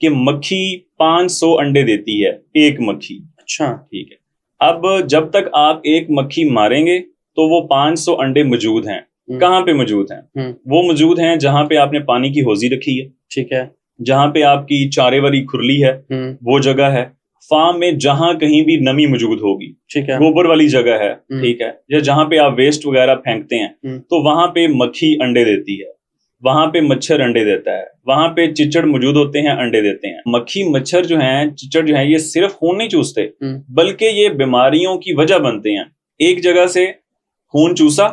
कि मक्खी 500 अंडे देती है, एक मक्खी। अच्छा। ठीक है। अब जब तक आप एक मक्खी मारेंगे तो वो 500 अंडे मौजूद हैं। कहाँ पे मौजूद हैं? वो मौजूद हैं जहां पे आपने पानी की हौजी रखी है, ठीक है, जहां पे आपकी चारे वाली खुरली है, वो जगह है। फार्म में जहां कहीं भी नमी मौजूद होगी, ठीक है, गोबर वाली जगह है, ठीक है, या जहां पे आप वेस्ट वगैरह फेंकते हैं, तो वहां पे मक्खी अंडे देती है, वहां पे मच्छर अंडे देता है, वहां पे चिचड़ मौजूद होते हैं, अंडे देते हैं। मक्खी मच्छर जो हैं, चिचड़ जो हैं, ये सिर्फ खून नहीं चूसते, बल्कि ये बीमारियों की वजह बनते हैं। एक जगह से खून चूसा,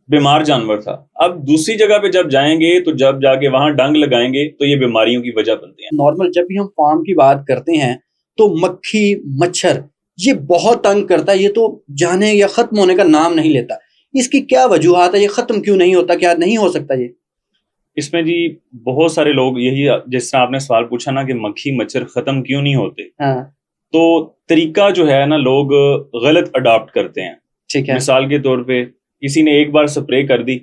बीमार जानवर था, अब दूसरी जगह पे जब जाएंगे तो जब जाके वहां डंग लगाएंगे तो ये बीमारियों की वजह बनते हैं। नॉर्मल जब भी हम फार्म की बात करते हैं तो मक्खी मच्छर ये बहुत तंग करता है, ये तो जाने या खत्म होने का नाम नहीं लेता। इसकी क्या वजूहात है, ये खत्म क्यों नहीं होता, क्या नहीं हो सकता ये? इसमें जी बहुत सारे लोग यही, जिस तरह आपने सवाल पूछा ना कि मक्खी मच्छर खत्म क्यों नहीं होते, हाँ, तो तरीका जो है ना लोग गलत अडॉप्ट करते हैं। ठीक है। मिसाल के तौर पे किसी ने एक बार स्प्रे कर दी,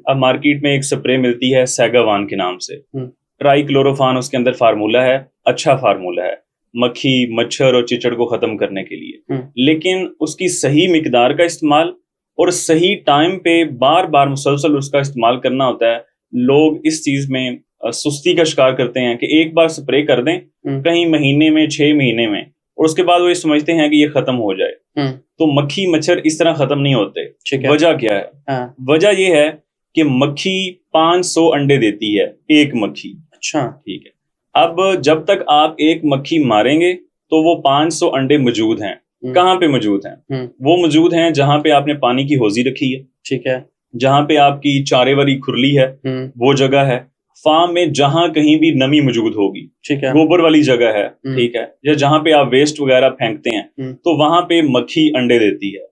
अब मार्केट में एक स्प्रे मिलती है सैगावान के नाम से, ट्राइक्लोरोफान उसके अंदर फार्मूला है, अच्छा फार्मूला है मक्खी मच्छर और चिचड़ को खत्म करने के लिए, लेकिन उसकी सही मिकदार का इस्तेमाल और सही टाइम पे बार बार मुसलसल उसका इस्तेमाल करना होता है। लोग इस चीज में सुस्ती का शिकार करते हैं कि एक बार स्प्रे कर दें कहीं महीने में 6 महीने में, और उसके बाद वो ये समझते हैं कि ये खत्म हो जाए। तो मक्खी मच्छर इस तरह खत्म नहीं होते। वजह क्या है? हाँ। वजह ये है कि मक्खी 500 अंडे देती है, एक मक्खी। अच्छा, ठीक है। अब जब तक आप एक मक्खी मारेंगे तो वो 500 अंडे मौजूद हैं। कहाँ पे मौजूद हैं? वो मौजूद हैं जहां पे आपने पानी की हौजी रखी है, ठीक है, जहां पे आपकी चारे वाली खुरली है, वो जगह है। फार्म में जहां कहीं भी नमी मौजूद होगी, ठीक है, गोबर वाली जगह है, ठीक है, या जहां पे आप वेस्ट वगैरह फेंकते हैं, तो वहां पे मक्खी अंडे देती है,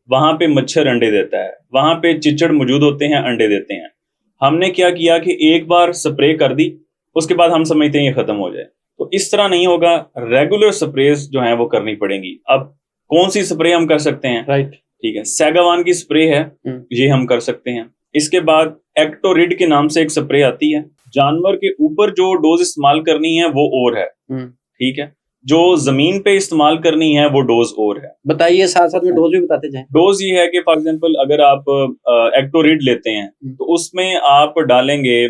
वहां पे मच्छर अंडे देता है, वहां पे चिचड़ मौजूद होते हैं, अंडे देते हैं। हमने क्या किया कि एक बार स्प्रे कर दी, उसके बाद हम समझते हैं ये खत्म हो जाए। तो इस तरह नहीं होगा, रेगुलर स्प्रेज जो है वो करनी पड़ेंगी। अब कौन सी स्प्रे हम कर सकते हैं? राइट, ठीक है, सैगावान की स्प्रे है, ये हम कर सकते हैं। इसके बाद एक्टोरिड के नाम से एक स्प्रे आती है, जानवर के ऊपर जो डोज इस्तेमाल करनी है वो और है, ठीक है, जो जमीन पे इस्तेमाल करनी है वो डोज और है। बताइए, साथ साथ में डोज भी बताते जाएं। डोज ये है कि फॉर एग्जांपल अगर आप एक्टोरिड लेते हैं तो उसमें आप डालेंगे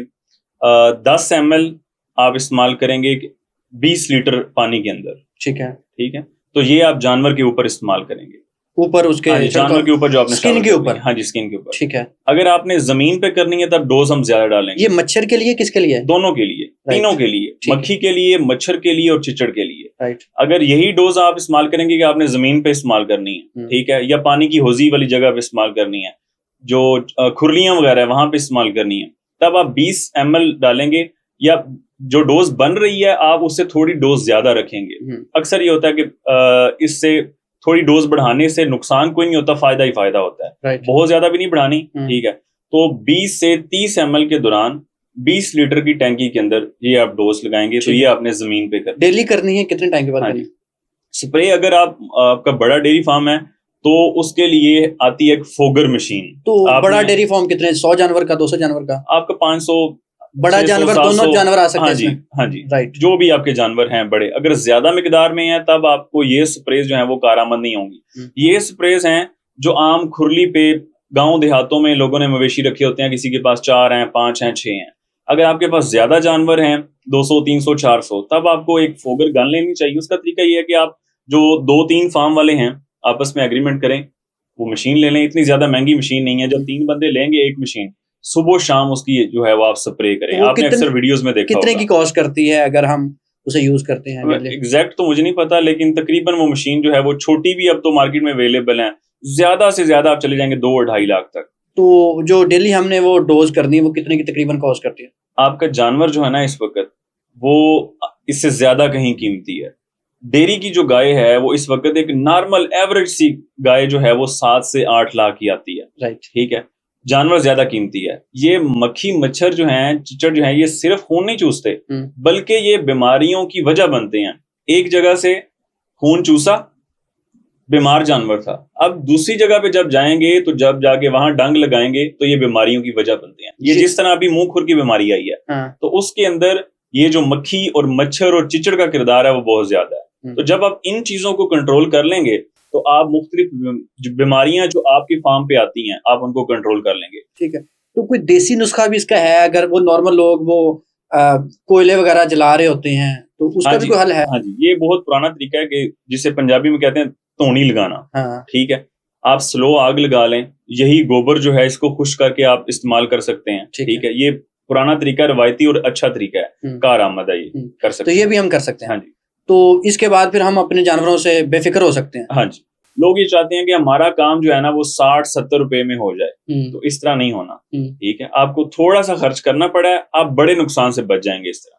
10 ml, आप इस्तेमाल करेंगे 20 लीटर पानी के अंदर, ठीक है, ठीक है। तो ये आप जानवर के ऊपर इस्तेमाल करेंगे, ऊपर उसके जानवर के ऊपर जो आपने स्किन के ऊपर। हाँ जी, स्किन के ऊपर, ठीक है। अगर आपने जमीन पे करनी है तब डोज हम ज्यादा डालेंगे। ये मच्छर के लिए, किसके लिए? दोनों के लिए, तीनों के लिए, मक्खी के लिए, मच्छर के लिए और चिचड़ के लिए। राइट। अगर यही डोज आप इस्तेमाल करेंगे कि आपने जमीन पे इस्तेमाल करनी है, ठीक है, या पानी की हौजी वाली जगह पे इस्तेमाल करनी है, जो खुरलियां वगैरह है वहां पे इस्तेमाल करनी है, तब आप 20 ml डालेंगे, या जो डोज बन रही है आप उससे थोड़ी डोज ज्यादा रखेंगे। अक्सर ये होता है कि इससे थोड़ी डोज बढ़ाने से नुकसान कोई नहीं होता, फायदा ही फायदा होता है। बहुत ज्यादा भी नहीं बढ़ानी, ठीक है। तो 20 से 30 ml के दौरान 20 लीटर की टैंकी के अंदर ये आप डोज लगाएंगे। तो ये आपने जमीन पे कर डेली करनी है, कितने टाइम के बाद करनी? स्प्रे अगर आपका बड़ा डेयरी फार्म है तो उसके लिए आती है एक फोगर मशीन। तो बड़ा डेयरी फार्म कितने, 100 जानवर का, 200 जानवर का? आपका 500, बड़ा जानवर, दोनों जानवर आ सकते हैं इसमें? हाँ जी, राइट। जो भी आपके जानवर हैं बड़े, अगर ज्यादा मिकदार में है तब आपको ये स्प्रेज जो है वो कारआमद नहीं होंगी। ये स्प्रेज हैं जो आम खुरली पे गांव देहातों में लोगों ने मवेशी रखे होते हैं, किसी के पास 4 हैं, 5 हैं, 6 हैं। अगर आपके पास ज्यादा जानवर हैं, 200, 300, 400, तब आपको एक फोगर गन लेनी चाहिए। उसका तरीका ये है कि आप जो 2-3 फार्म वाले हैं आपस में एग्रीमेंट करें, वो मशीन ले लें। इतनी ज्यादा महंगी मशीन नहीं है, जब 3 बंदे लेंगे एक मशीन, सुबह शाम उसकी जो है वो आप स्प्रे करें। आपने अक्सर वीडियोस में देखा कितने की कॉस्ट करती है अगर हम उसे यूज करते हैं? एग्जैक्ट तो मुझे नहीं पता, लेकिन तकरीबन वो मशीन जो है वो छोटी भी अब तो मार्केट में अवेलेबल है, ज्यादा से ज्यादा आप चले जाएंगे 2-2.5 लाख तक। तो जो डेली हमने वो डोज करनी है वो कितने की तकरीबन कॉस्ट करती है? आपका जानवर जो है ना इस वक्त वो इससे ज्यादा कहीं कीमती है। डेयरी की जो गाय है वो इस वक्त एक नॉर्मल एवरेज सी गाय जो है वो 7 से 8 लाख की आती है। राइट, ठीक है, जानवर ज्यादा कीमती है। ये मक्खी मच्छर जो हैं, चिचड़ जो हैं, ये सिर्फ खून नहीं चूसते बल्कि ये बीमारियों की वजह बनते हैं। एक जगह से खून चूसा, बीमार जानवर था, अब दूसरी जगह पे जब जाएंगे तो जब जाके वहां डंग लगाएंगे तो ये बीमारियों की वजह बनते हैं। ये जिस तरह अभी मुंह खुर की बीमारी आई है, तो उसके अंदर ये जो मक्खी और मच्छर और चिचड़ का किरदार है वो बहुत ज्यादा है। तो जब आप इन चीजों को कंट्रोल कर लेंगे तो आप मुख्तलिफ बीमारियां जो आपकी फार्म पे आती हैं आप उनको कंट्रोल कर लेंगे। ठीक है, तो कोई देसी नुस्खा भी इसका है? अगर वो नॉर्मल लोग वो कोयले वगैरह जला रहे होते हैं तो उसका भी कोई हल है? हाँ जी, ये बहुत पुराना तरीका है कि जिसे पंजाबी में कहते हैं तोनी लगाना। हाँ। ठीक है, आप स्लो आग लगा लें, यही गोबर जो है इसको खुश करके आप इस्तेमाल कर सकते हैं। ठीक है, ये पुराना तरीका, रवायती और अच्छा तरीका है, कारआमद है, ये कर सकते हैं। तो ये भी हम कर सकते हैं। हाँ जी। तो इसके बाद फिर हम अपने जानवरों से बेफिक्र हो सकते हैं। हाँ जी, लोग ये चाहते हैं कि हमारा काम जो है ना वो 60-70 रुपए में हो जाए, तो इस तरह नहीं होना। ठीक है, आपको थोड़ा सा खर्च करना पड़ा है, आप बड़े नुकसान से बच जाएंगे इस तरह।